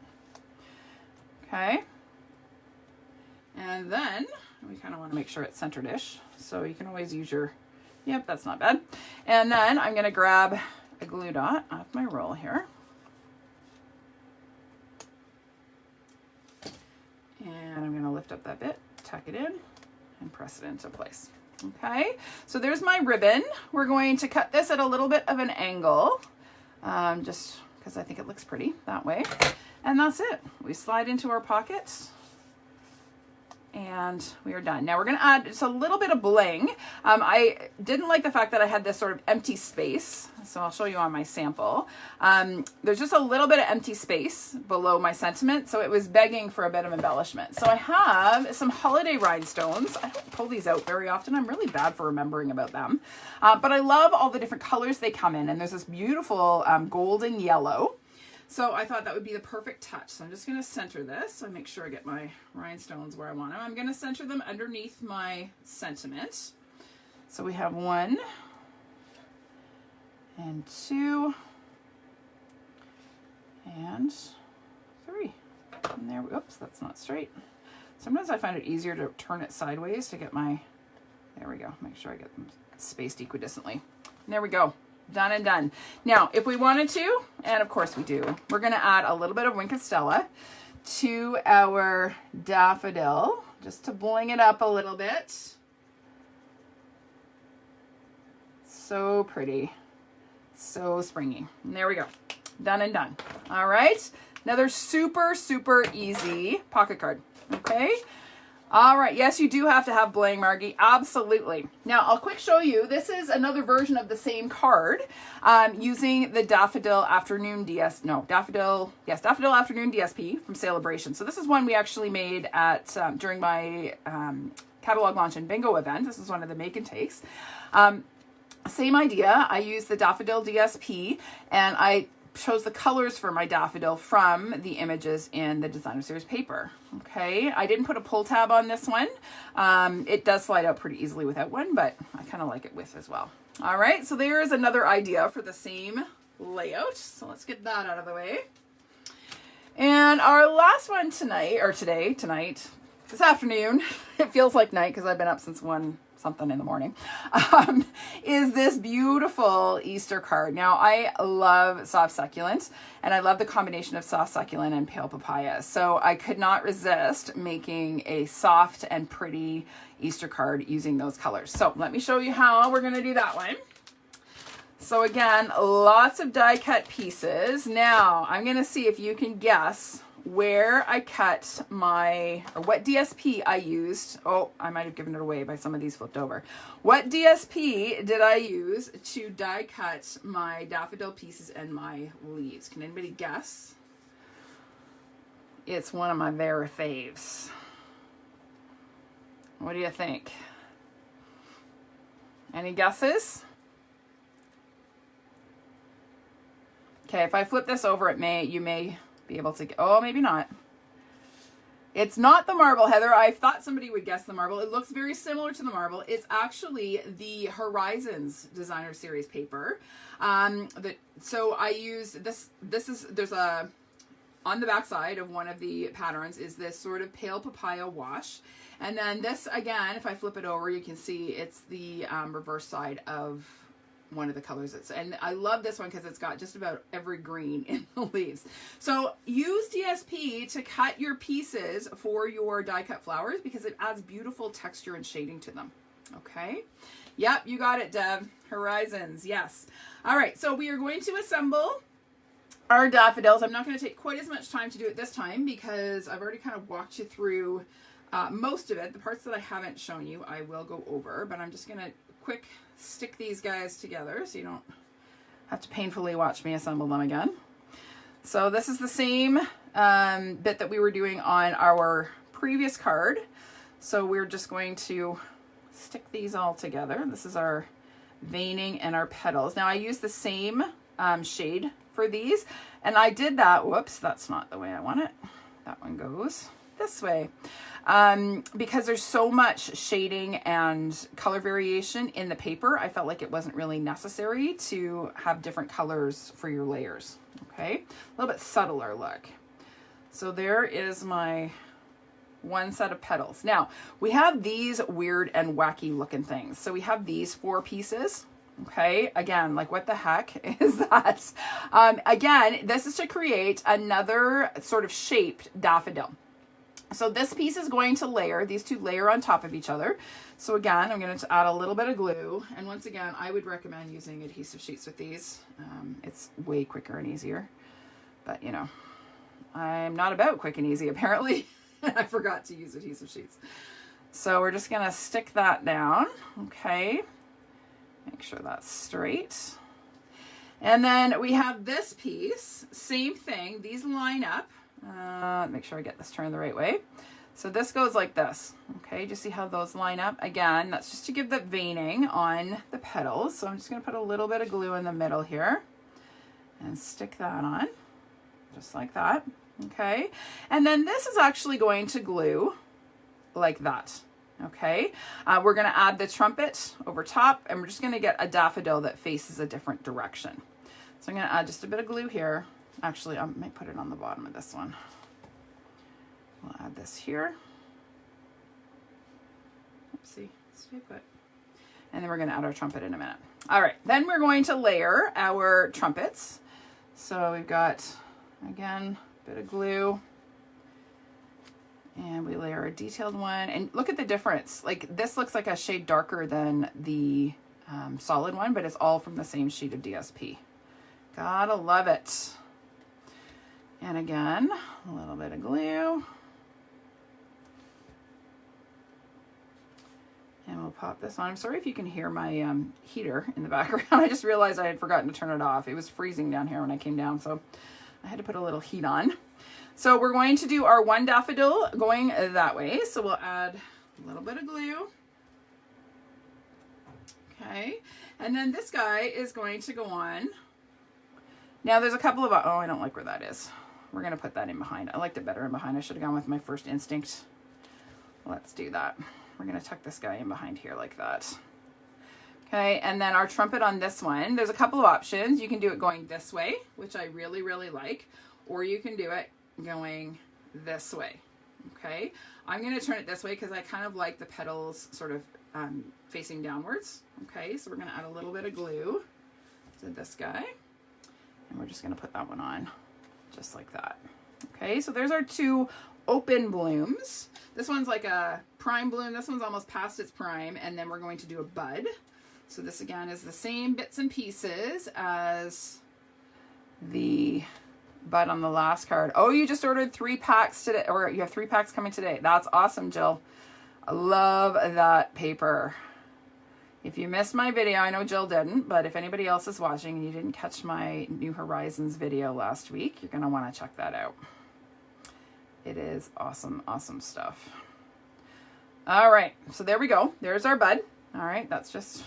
Okay. And then we kind of want to make sure it's centered-ish. So you can always use your, yep, that's not bad. And then I'm going to grab a glue dot off my roll here. And I'm going to lift up that bit, tuck it in, and press it into place. Okay, so there's my ribbon. We're going to cut this at a little bit of an angle, just because I think it looks pretty that way. And that's it. We slide into our pockets and we are done. Now we're going to add just a little bit of bling. I didn't like the fact that I had this sort of empty space. So I'll show you on my sample. There's just a little bit of empty space below my sentiment. So it was begging for a bit of embellishment. So I have some holiday rhinestones. I don't pull these out very often. I'm really bad for remembering about them. But I love all the different colors they come in. And there's this beautiful golden yellow. So I thought that would be the perfect touch. So I'm just going to center this. So I make sure I get my rhinestones where I want them. I'm going to center them underneath my sentiment. So we have 1 and 2 and 3. And there, oops, that's not straight. Sometimes I find it easier to turn it sideways to get my, there we go. Make sure I get them spaced equidistantly. And there we go. Done and done. Now, if we wanted to, and of course we do, we're going to add a little bit of Wink of Stella to our daffodil, just to bling it up a little bit. So pretty. So springy. And there we go. Done and done. All right. Another super, super easy pocket card. Okay. All right. Yes, you do have to have bling, Margie. Absolutely. Now, I'll quick show you. This is another version of the same card using the Daffodil Afternoon Daffodil Afternoon DSP from Celebration. So this is one we actually made at during my catalog launch and bingo event. This is one of the make and takes. Same idea. I used the Daffodil DSP and I chose the colors for my daffodil from the images in the designer series paper. Okay, I didn't put a pull tab on this one. It does slide out pretty easily without one, but I kind of like it with as well. All right, so there's another idea for the same layout. So let's get that out of the way. And our last one tonight, this afternoon, it feels like night because I've been up since 1 something in the morning, is this beautiful Easter card. Now, I love soft succulent, and I love the combination of soft succulent and pale papaya. So I could not resist making a soft and pretty Easter card using those colors. So let me show you how we're going to do that one. So again, lots of die cut pieces. Now, I'm going to see if you can guess where I cut or what DSP I used. Oh, I might have given it away by some of these flipped over. What DSP did I use to die cut my daffodil pieces and my leaves? Can anybody guess? It's one of my very faves. What do you think? Any guesses? Okay, if I flip this over, you may be able to, oh, maybe not. It's not the marble, Heather. I thought somebody would guess the marble. It looks very similar to the marble. It's actually the Horizons designer series paper. So I used this. There's on the back side of one of the patterns is this sort of pale papaya wash. And then this, again, if I flip it over, you can see it's the reverse side of one of the colors. And I love this one because it's got just about every green in the leaves. So use DSP to cut your pieces for your die cut flowers because it adds beautiful texture and shading to them. Okay. Yep, you got it, Deb. Horizons, yes. All right, so we are going to assemble our daffodils. I'm not going to take quite as much time to do it this time because I've already kind of walked you through most of it. The parts that I haven't shown you, I will go over, but I'm just going to quick stick these guys together so you don't have to painfully watch me assemble them again. So this is the same bit that we were doing on our previous card. So we're just going to stick these all together. This is our veining and our petals. Now I use the same shade for these, and I did that, whoops, that's not the way I want it. That one goes this way. Because there's so much shading and color variation in the paper, I felt like it wasn't really necessary to have different colors for your layers. Okay, a little bit subtler look. So there is my one set of petals. Now we have these weird and wacky looking things. So we have these 4 pieces. Okay, again, like what the heck is that? Again, this is to create another sort of shaped daffodil. So this piece is going to layer, these 2 layer on top of each other. So again, I'm going to add a little bit of glue. And once again, I would recommend using adhesive sheets with these. It's way quicker and easier. But you know, I'm not about quick and easy apparently. I forgot to use adhesive sheets. So we're just going to stick that down. Okay. Make sure that's straight. And then we have this piece, same thing. These line up. Make sure I get this turned the right way. So this goes like this. Okay, just see how those line up. Again, that's just to give the veining on the petals. So I'm just going to put a little bit of glue in the middle here and stick that on just like that. Okay, and then this is actually going to glue like that. Okay, we're going to add the trumpet over top, and we're just going to get a daffodil that faces a different direction. So I'm going to add just a bit of glue here. Actually, I might put it on the bottom of this one. We'll add this here. Oopsie, stay put. And then we're going to add our trumpet in a minute. All right, then we're going to layer our trumpets. So we've got, again, a bit of glue. And we layer a detailed one. And look at the difference. Like this looks like a shade darker than the solid one, but it's all from the same sheet of DSP. Gotta love it. And again, a little bit of glue. And we'll pop this on. I'm sorry if you can hear my heater in the background. I just realized I had forgotten to turn it off. It was freezing down here when I came down, so I had to put a little heat on. So we're going to do our one daffodil going that way. So we'll add a little bit of glue. Okay, and then this guy is going to go on. Now there's a couple of, oh, I don't like where that is. We're going to put that in behind. I liked it better in behind. I should have gone with my first instinct. Let's do that. We're going to tuck this guy in behind here like that. Okay, and then our trumpet on this one, there's a couple of options. You can do it going this way, which I really, really like, or you can do it going this way. Okay, I'm going to turn it this way because I kind of like the petals sort of facing downwards. Okay, so we're going to add a little bit of glue to this guy, and we're just going to put that one on just like that. Okay, so there's our two open blooms. This one's like a prime bloom. This one's almost past its prime, and then we're going to do a bud. So this again is the same bits and pieces as the bud on the last card. Oh, you just ordered 3 packs today, or you have 3 packs coming today. That's awesome, Jill. I love that paper. If you missed my video, I know Jill didn't, but if anybody else is watching and you didn't catch my New Horizons video last week, you're going to want to check that out. It is awesome, awesome stuff. All right, so there we go. There's our bud. All right, that's just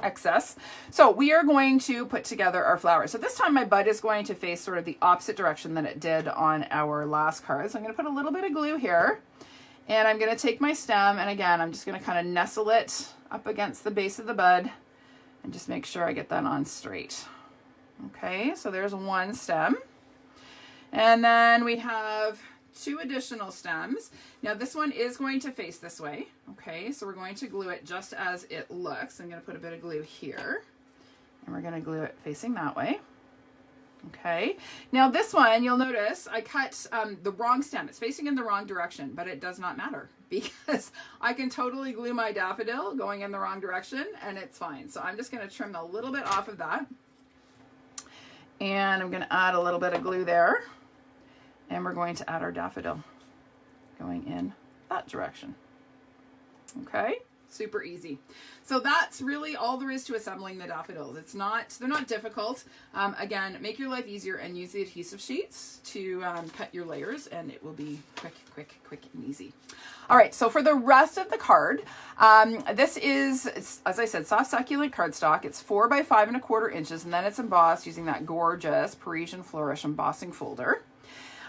excess. So we are going to put together our flowers. So this time my bud is going to face sort of the opposite direction than it did on our last card. So I'm going to put a little bit of glue here, and I'm going to take my stem, and again, I'm just going to kind of nestle it up against the base of the bud and just make sure I get that on straight. Okay, so there's one stem. And then we have 2 additional stems. Now this one is going to face this way. Okay, so we're going to glue it just as it looks. I'm going to put a bit of glue here, and we're going to glue it facing that way. Okay, now this one, you'll notice I cut the wrong stem. It's facing in the wrong direction, but it does not matter because I can totally glue my daffodil going in the wrong direction and it's fine. So I'm just going to trim a little bit off of that, and I'm going to add a little bit of glue there, and we're going to add our daffodil going in that direction. Okay, super easy. So that's really all there is to assembling the daffodils. They're not difficult. Again, make your life easier and use the adhesive sheets to cut your layers, and it will be quick and easy. All right, so for the rest of the card, this is, as I said, soft succulent cardstock. It's 4 by 5 1/4 inches, and then it's embossed using that gorgeous Parisian Flourish embossing folder.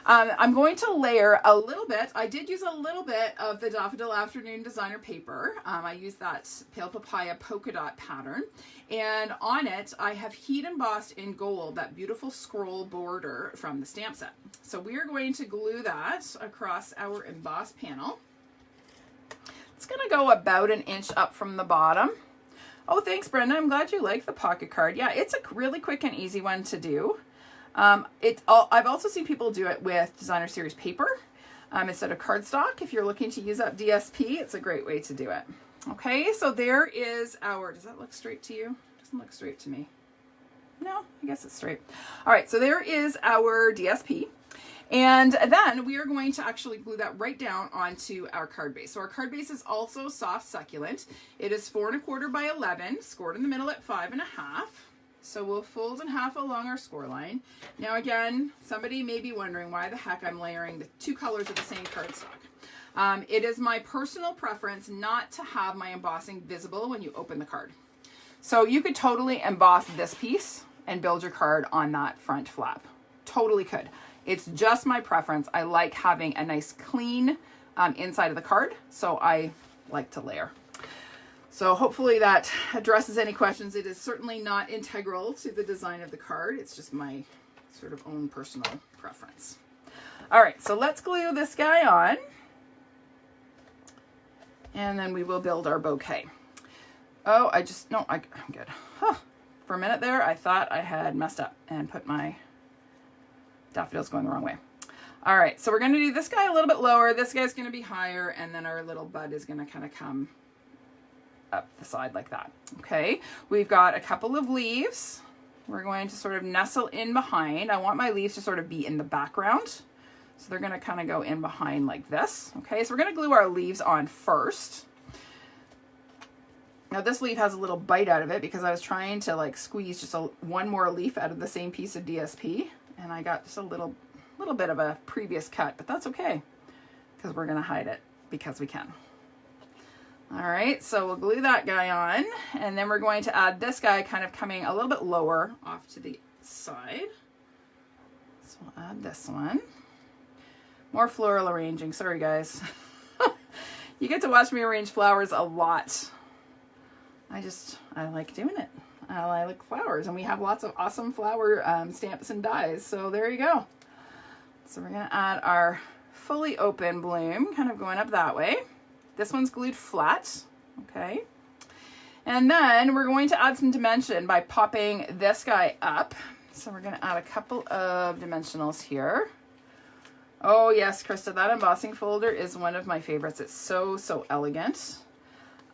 I'm going to layer a little bit. I did use a little bit of the Daffodil Afternoon Designer Paper. I used that Pale Papaya polka dot pattern. And on it, I have heat embossed in gold, that beautiful scroll border from the stamp set. So we are going to glue that across our embossed panel. It's going to go about 1 inch up from the bottom. Oh, thanks, Brenda. I'm glad you like the pocket card. Yeah, it's a really quick and easy one to do. I've also seen people do it with Designer Series paper instead of cardstock. If you're looking to use up DSP, it's a great way to do it. Okay, so there is our, does that look straight to you? Doesn't look straight to me. No, I guess it's straight. All right, so there is our DSP. And then we are going to actually glue that right down onto our card base. So our card base is also soft succulent. It is 4 1/4 by 11, scored in the middle at 5 1/2. So we'll fold in half along our score line. Now again, somebody may be wondering why the heck I'm layering the 2 colors of the same cardstock. It is my personal preference not to have my embossing visible when you open the card. So you could totally emboss this piece and build your card on that front flap. Totally could. It's just my preference. I like having a nice clean inside of the card, so I like to layer. So hopefully that addresses any questions. It is certainly not integral to the design of the card. It's just my sort of own personal preference. All right, so let's glue this guy on, and then we will build our bouquet. Oh, I'm good. Huh. For a minute there, I thought I had messed up and put my daffodils going the wrong way. All right, so we're going to do this guy a little bit lower. This guy's going to be higher, and then our little bud is going to kind of come up the side like that. Okay, we've got a couple of leaves. We're going to sort of nestle in behind. I want my leaves to sort of be in the background. So they're going to kind of go in behind like this. Okay, so we're going to glue our leaves on first. Now this leaf has a little bite out of it because I was trying to like squeeze just one more leaf out of the same piece of DSP, and I got just a little bit of a previous cut, but that's okay because we're gonna hide it because we can. All right, so we'll glue that guy on, and then we're going to add this guy kind of coming a little bit lower off to the side. So we'll add this one. More floral arranging, sorry guys. You get to watch me arrange flowers a lot. I like doing it. I like flowers, and we have lots of awesome flower stamps and dies, so there you go. So we're gonna add our fully open bloom, kind of going up that way. This one's glued flat, okay? And then we're going to add some dimension by popping this guy up. So we're gonna add a couple of dimensionals here. Oh yes, Krista, that embossing folder is one of my favorites. It's so, so elegant.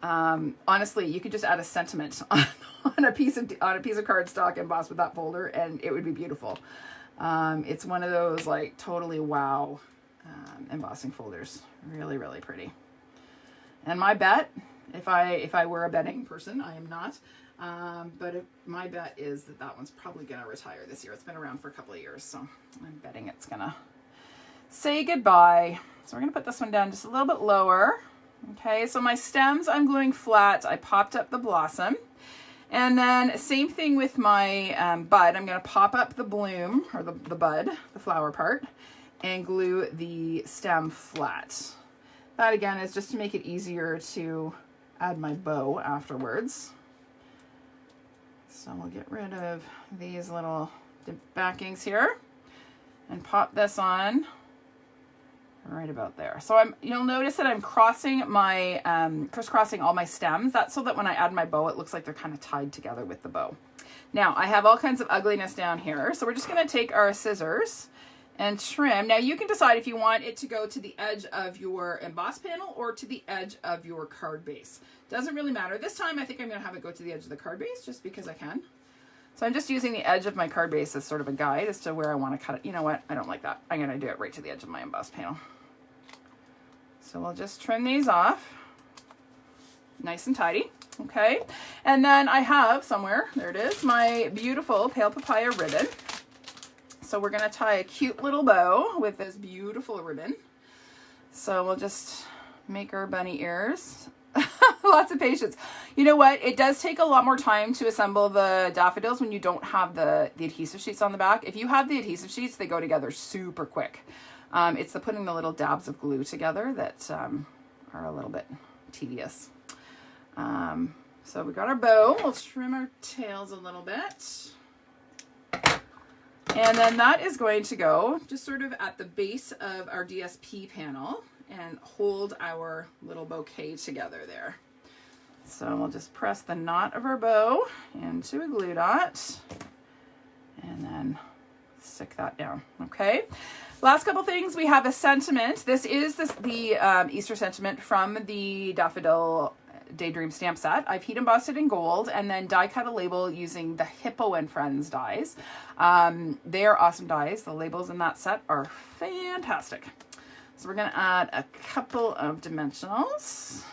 Honestly, you could just add a sentiment on a piece of cardstock embossed with that folder, and it would be beautiful. It's one of those like totally wow embossing folders. Really, really pretty. And my bet, if I were a betting person, I am not, but my bet is that one's probably gonna retire this year. It's been around for a couple of years, so I'm betting it's gonna say goodbye. So we're gonna put this one down just a little bit lower. Okay, so my stems I'm gluing flat. I popped up the blossom. And then same thing with my bud. I'm gonna pop up the bloom, or the bud, the flower part, and glue the stem flat. That again is just to make it easier to add my bow afterwards. So we'll get rid of these little backings here and pop this on right about there. So you'll notice that I'm crossing my, crisscrossing all my stems. That's so that when I add my bow, it looks like they're kind of tied together with the bow. Now I have all kinds of ugliness down here. So we're just gonna take our scissors and trim. Now you can decide if you want it to go to the edge of your emboss panel or to the edge of your card base. Doesn't really matter. This time I think I'm gonna have it go to the edge of the card base just because I can. So I'm just using the edge of my card base as sort of a guide as to where I want to cut it. You know what? I don't like that. I'm gonna do it right to the edge of my emboss panel. So we'll just trim these off. Nice and tidy. Okay. And then I have somewhere, there it is, my beautiful pale papaya ribbon. So we're gonna tie a cute little bow with this beautiful ribbon. So we'll just make our bunny ears. Lots of patience. You know what? It does take a lot more time to assemble the daffodils when you don't have the adhesive sheets on the back. If you have the adhesive sheets, they go together super quick. It's the putting the little dabs of glue together that are a little bit tedious. So we got our bow. We'll trim our tails a little bit. And then that is going to go just sort of at the base of our DSP panel and hold our little bouquet together there. So we'll just press the knot of our bow into a glue dot and then stick that down. Okay. Last couple things, we have a sentiment. This is the Easter sentiment from the Daffodil Daydream stamp set. I've heat embossed it in gold and then die cut a label using the Hippo and Friends dies. They are awesome dies. The labels in that set are fantastic. So we're going to add a couple of dimensionals.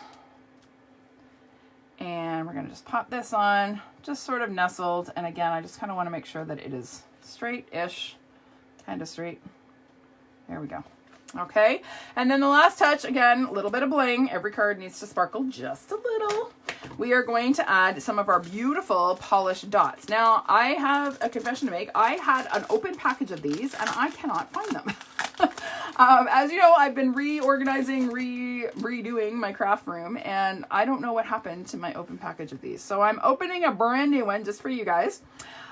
And we're going to just pop this on, just sort of nestled. And again, I just kind of want to make sure that it is straight-ish, kind of straight. There we go. Okay, and then the last touch, again, a little bit of bling. Every card needs to sparkle just a little. We are going to add some of our beautiful polished dots. Now, I have a confession to make. I had an open package of these, and I cannot find them. As you know, I've been reorganizing, redoing my craft room, and I don't know what happened to my open package of these. So I'm opening a brand new one just for you guys.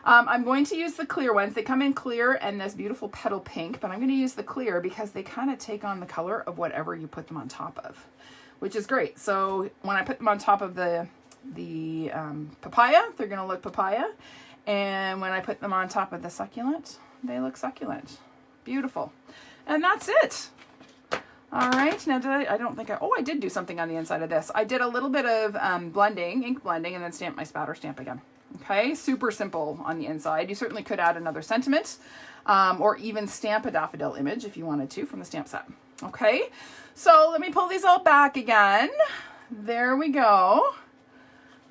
I'm going to use the clear ones. They come in clear and this beautiful petal pink, but I'm going to use the clear because they kind of take on the color of whatever you put them on top of, which is great. So when I put them on top of the papaya, they're going to look papaya. And when I put them on top of the succulent, they look succulent. Beautiful. And that's it. All right. Now, I did do something on the inside of this. I did a little bit of blending, ink blending, and then stamped my spatter stamp again. Okay, super simple on the inside. You certainly could add another sentiment or even stamp a daffodil image if you wanted to from the stamp set. Okay, so let me pull these all back again. There we go.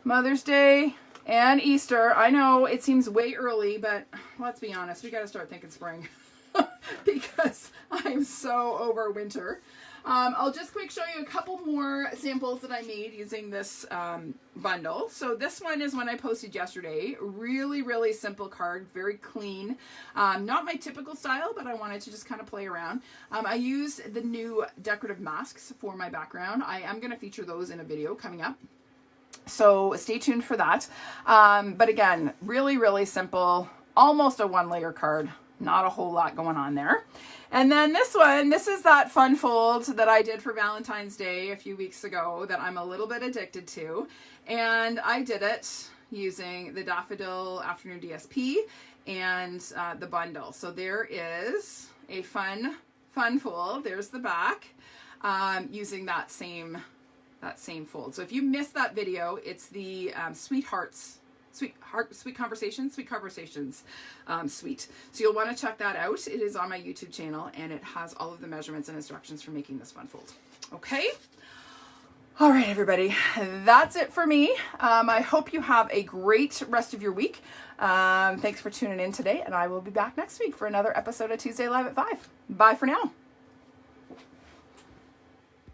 Mother's Day and Easter. I know it seems way early, but let's be honest, we got to start thinking spring because I'm so over winter. I'll just quick show you a couple more samples that I made using this bundle. So this one is one I posted yesterday. Really, really simple card, very clean. Not my typical style, but I wanted to just kind of play around. I used the new decorative masks for my background. I am going to feature those in a video coming up, so stay tuned for that. But again, really, really simple, almost a one-layer card. Not a whole lot going on there. And then this one, this is that fun fold that I did for Valentine's Day a few weeks ago that I'm a little bit addicted to. And I did it using the Daffodil Afternoon DSP and the bundle. So there is a fun fold. There's the back using that same fold. So if you missed that video, it's the Sweet Conversations suite. So you'll want to check that out. It is on my YouTube channel and it has all of the measurements and instructions for making this fun fold. Okay. All right, everybody, that's it for me. I hope you have a great rest of your week. Thanks for tuning in today, and I will be back next week for another episode of Tuesday Live at 5. Bye for now.